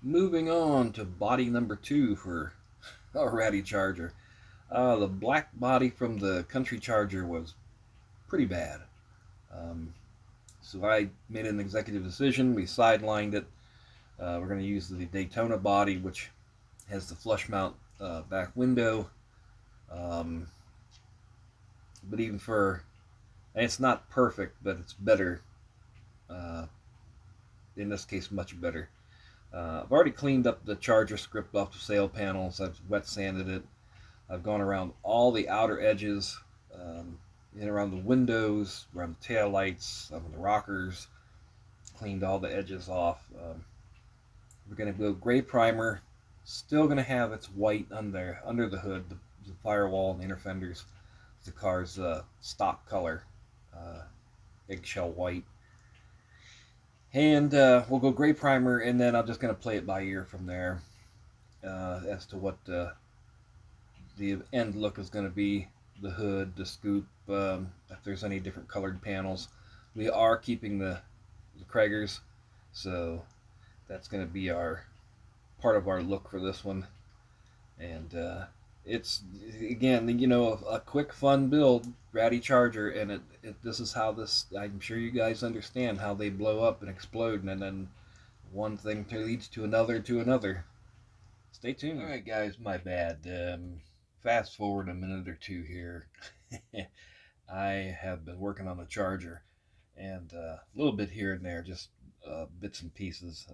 Moving on to body number 2 for a Ratty Charger. The black body from the Country Charger was pretty bad. Um, so I made an executive decision. We sidelined it. We're going to use the Daytona body, which has the flush mount back window. Um, but even for, and it's not perfect, but it's better. Uh, in this case, much better. I've already cleaned up the Charger script off the sail panels. I've wet sanded it. I've gone around all the outer edges, in around the windows, around the tail lights, the rockers, cleaned all the edges off. We're going to go gray primer. Still going to have its white under the hood, the firewall and the inner fenders. The car's stock color, uh, eggshell white. And we'll go gray primer, and then I'm just going to play it by ear from there as to what the end look is going to be. The hood, the scoop, if there's any different colored panels. We are keeping the Kraggers, so that's going to be our part of our look for this one. And it's, again, a quick, fun build, Ratty Charger, and this is how this. I'm sure you guys understand how they blow up and explode, and then one thing leads to another to another. Stay tuned. All right, guys, my bad. Fast forward a minute or two here. I have been working on the Charger, and a little bit here and there, just bits and pieces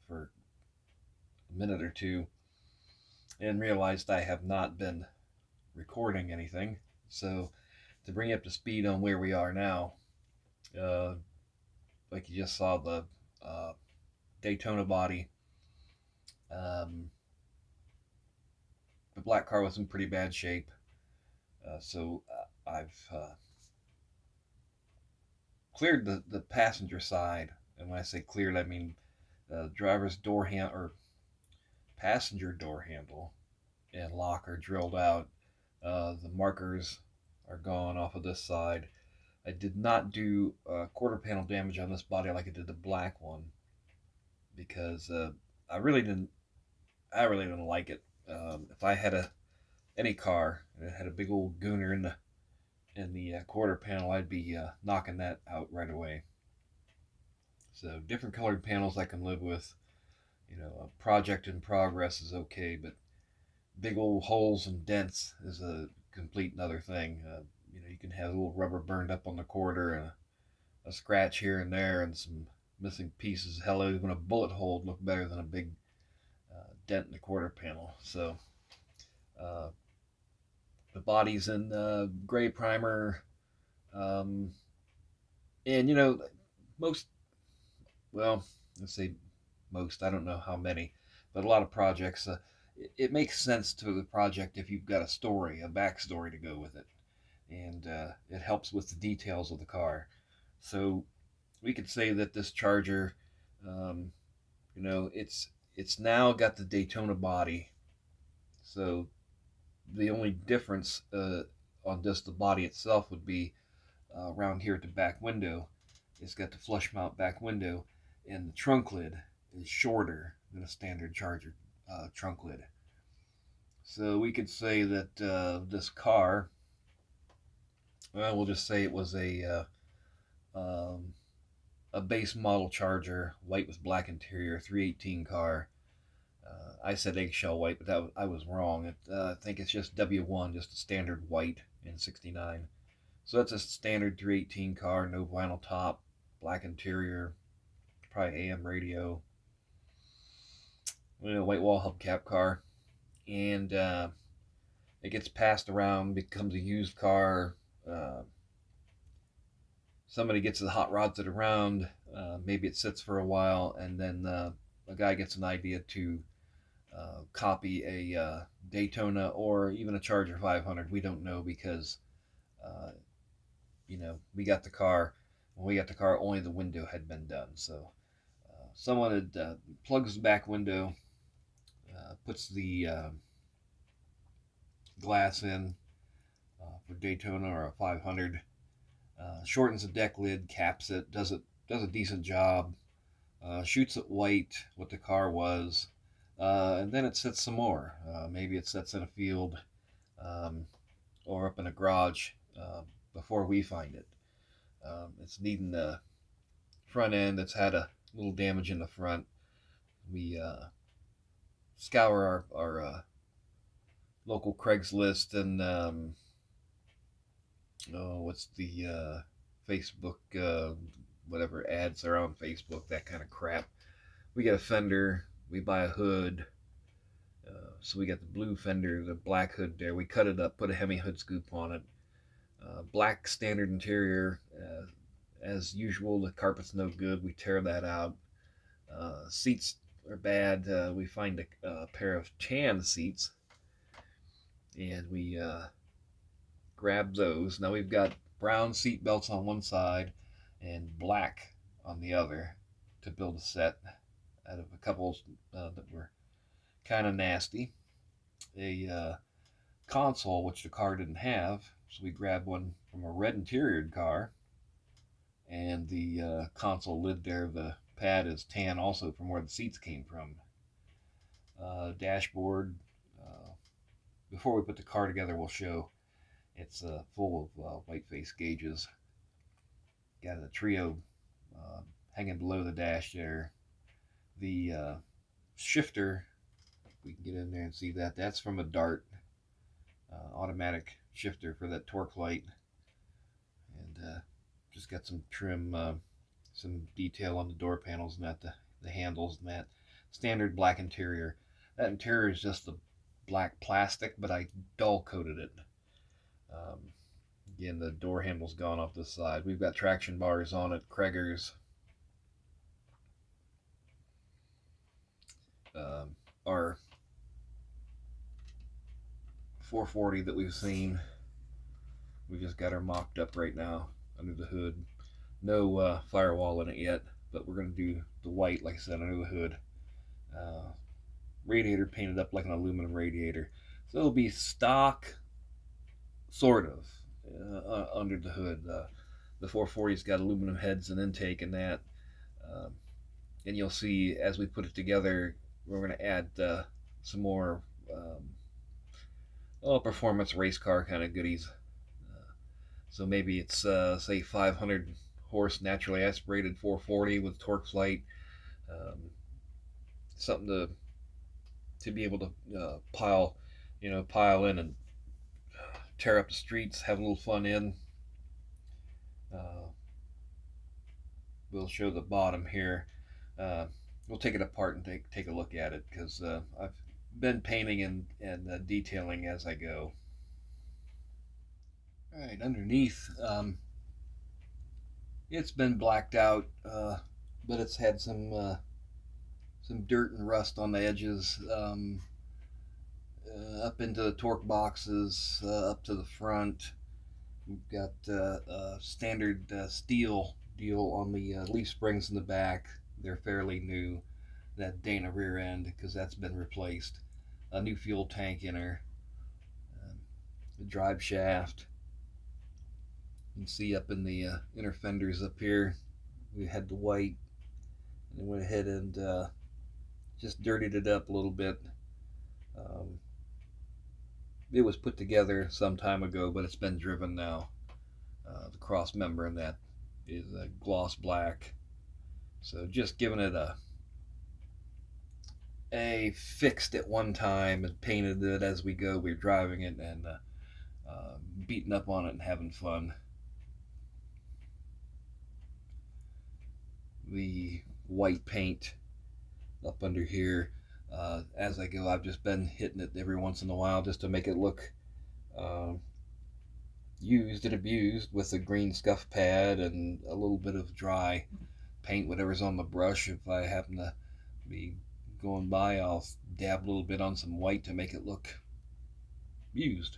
for a minute or two, and realized I have not been recording anything. So, to bring you up to speed on where we are now, uh, like you just saw the Daytona body. Um, the black car was in pretty bad shape, so I've cleared the passenger side. And when I say cleared, I mean driver's door handle or passenger door handle and lock are drilled out. The markers are gone off of this side. I did not do quarter panel damage on this body like I did the black one because I really didn't. I really didn't like it. If I had any car and it had a big old gooner in the quarter panel, I'd be knocking that out right away. So different colored panels I can live with. A project in progress is okay, but big old holes and dents is a complete another thing. You can have a little rubber burned up on the quarter and a scratch here and there and some missing pieces. Hell, even a bullet hole would look better than a big dent in the quarter panel. So uh, the body's in gray primer, um, and most, well, let's say most. I don't know how many, but a lot of projects. It makes sense to the project if you've got a story, a backstory to go with it, and it helps with the details of the car. So we could say that this Charger, um, it's now got the Daytona body. So the only difference on just the body itself would be around here at the back window. It's got the flush mount back window, and the trunk lid is shorter than a standard Charger trunk lid. So we could say that this car, well, we'll just say it was a base model Charger, white with black interior, 318 car. I said eggshell white, but I was wrong. I think it's just W1, just a standard white in '69. So that's a standard 318 car, no vinyl top, black interior, probably AM radio, white wall hubcap car, and it gets passed around, becomes a used car. Uh, Somebody gets the hot rods it around. Maybe it sits for a while, and then a guy gets an idea to copy a Daytona or even a Charger 500. We don't know because uh, we got the car. When we got the car, only the window had been done. So someone had plugs the back window, puts the glass in for Daytona or a 500, shortens the deck lid, caps it, does a decent job, shoots it white what the car was, and then it sits some more. Maybe it sits in a field, um, or up in a garage, before we find it. It's needing the front end. It's had a little damage in the front. We scour our local Craigslist and oh, what's the Facebook, whatever ads are on Facebook, that kind of crap. We get a fender. We buy a hood. So we got the blue fender, the black hood there. We cut it up, put a Hemi hood scoop on it. Black standard interior. As usual, the carpet's no good. We tear that out. Seats are bad. We find a pair of tan seats, and we grab those. Now we've got brown seat belts on one side and black on the other to build a set out of a couple that were kind of nasty. A console, which the car didn't have, so we grabbed one from a red interior car, and the console lid there, the pad is tan also from where the seats came from. Dashboard, before we put the car together, we'll show it's full of white face gauges. Got a trio hanging below the dash there. The shifter, we can get in there and see that. That's from a Dart automatic shifter for that torque light. And just got some trim, some detail on the door panels and that, the handles and that. Standard black interior. That interior is just the black plastic, but I dull coated it. Again, the door handle's gone off this side. We've got traction bars on it, Krager's. Our 440 that we've seen, we just got her mocked up right now under the hood. No firewall in it yet, but we're going to do the white, like I said, under the hood. Radiator painted up like an aluminum radiator. So it'll be stock, sort of, under the hood. The 440's got aluminum heads and intake and that. And you'll see as we put it together, we're going to add some more performance race car kind of goodies. So maybe it's, say, 500 horse naturally aspirated 440 with torque flight. Something to be able to pile in and tear up the streets, have a little fun in. We'll show the bottom here. We'll take it apart and take a look at it, because I've been painting and detailing as I go. All right, underneath, it's been blacked out, but it's had some dirt and rust on the edges, up into the torque boxes, up to the front. We've got standard steel deal on the leaf springs in the back. They're fairly new. That Dana rear end, because that's been replaced. A new fuel tank in her. The drive shaft. You can see up in the inner fenders up here, we had the white, and then went ahead and just dirtied it up a little bit. It was put together some time ago, but it's been driven now. The cross member in that is a gloss black. So just giving it a fixed at one time and painted it as we go. We're driving it and beating up on it and having fun. The white paint up under here. As I go, I've just been hitting it every once in a while just to make it look used and abused, with a green scuff pad and a little bit of dry paint, whatever's on the brush. If I happen to be going by, I'll dab a little bit on some white to make it look used.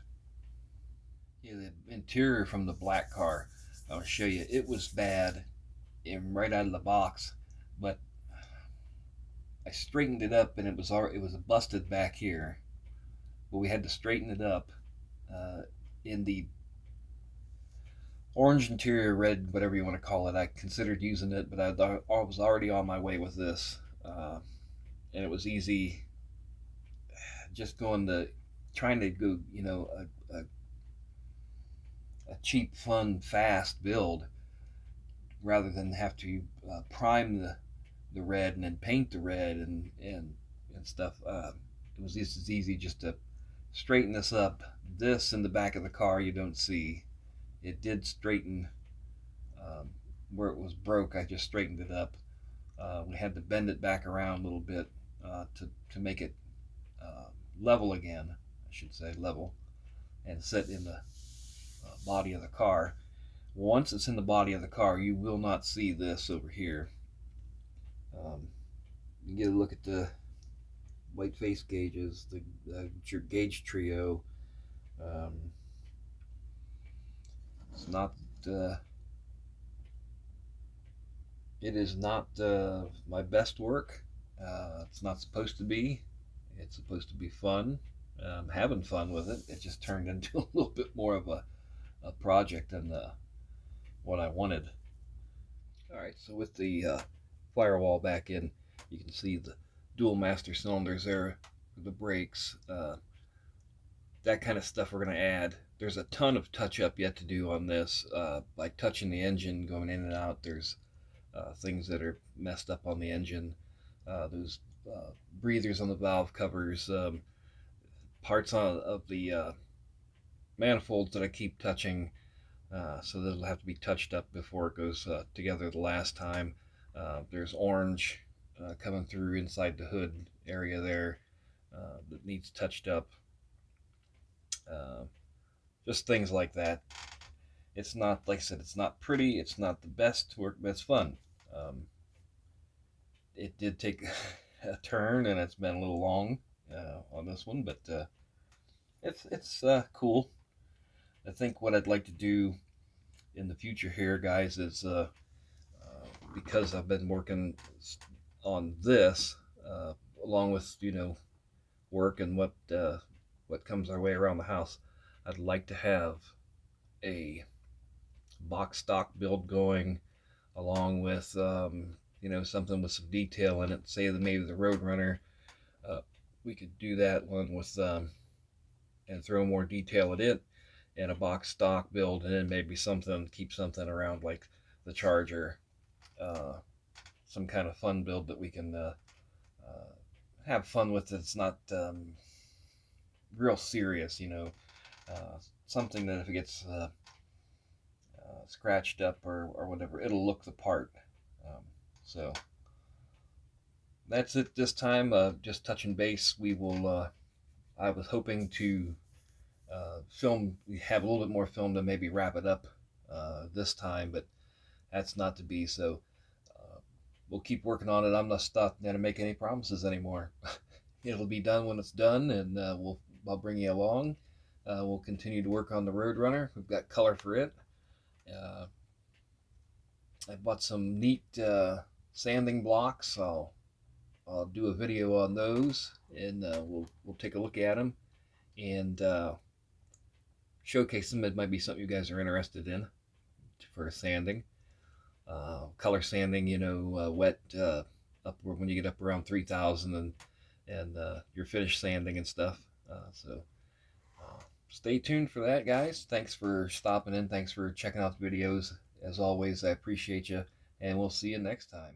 Yeah, the interior from the black car, I'll show you. It was bad right out of the box, but I straightened it up, and it was busted back here, but we had to straighten it up. In the orange interior, red, whatever you want to call it, I considered using it, but I was already on my way with this, and it was easy just going to trying to go, a cheap, fun, fast build rather than have to prime the red and then paint the red and stuff. It was just as easy just to straighten this up. This in the back of the car you don't see. It did straighten where it was broke. I just straightened it up. We had to bend it back around a little bit to make it level again. I should say level, and sit in the body of the car. Once it's in the body of the car, you will not see this over here. You get a look at the white face gauges, your gauge trio. Um, it's not. It is not my best work. It's not supposed to be. It's supposed to be fun. I'm having fun with it. It just turned into a little bit more of a project than what I wanted. All right, so with the firewall back in, you can see the dual master cylinders there, the brakes, that kind of stuff we're going to add. There's a ton of touch up yet to do on this, like touching the engine, going in and out. There's things that are messed up on the engine. Those breathers on the valve covers, parts of the manifolds that I keep touching. So that'll have to be touched up before it goes together the last time. There's orange coming through inside the hood area there that needs touched up. Just things like that. It's not, like I said, it's not pretty. It's not the best work, but it's fun. It did take a turn, and it's been a little long on this one, but it's cool. I think what I'd like to do in the future here, guys, is because I've been working on this along with work and what comes our way around the house. I'd like to have a box stock build going along with something with some detail in it. Say that maybe the Roadrunner, we could do that one with and throw more detail in it, and a box stock build, and then maybe keep something around like the Charger, some kind of fun build that we can have fun with. It's not real serious, something that if it gets scratched up or whatever, it'll look the part. So that's it this time. Just touching base. We will. I was hoping to have a little bit more film to maybe wrap it up this time, but that's not to be. So we'll keep working on it. I'm not going to make any promises anymore. It'll be done when it's done, and I'll bring you along. We'll continue to work on the Roadrunner. We've got color for it. I bought some neat sanding blocks. I'll do a video on those, and we'll take a look at them and showcase them. It might be something you guys are interested in for sanding. Color sanding, wet up when you get up around 3,000 and your finish sanding and stuff. So stay tuned for that, guys. Thanks for stopping in. Thanks for checking out the videos. As always, I appreciate you, and we'll see you next time.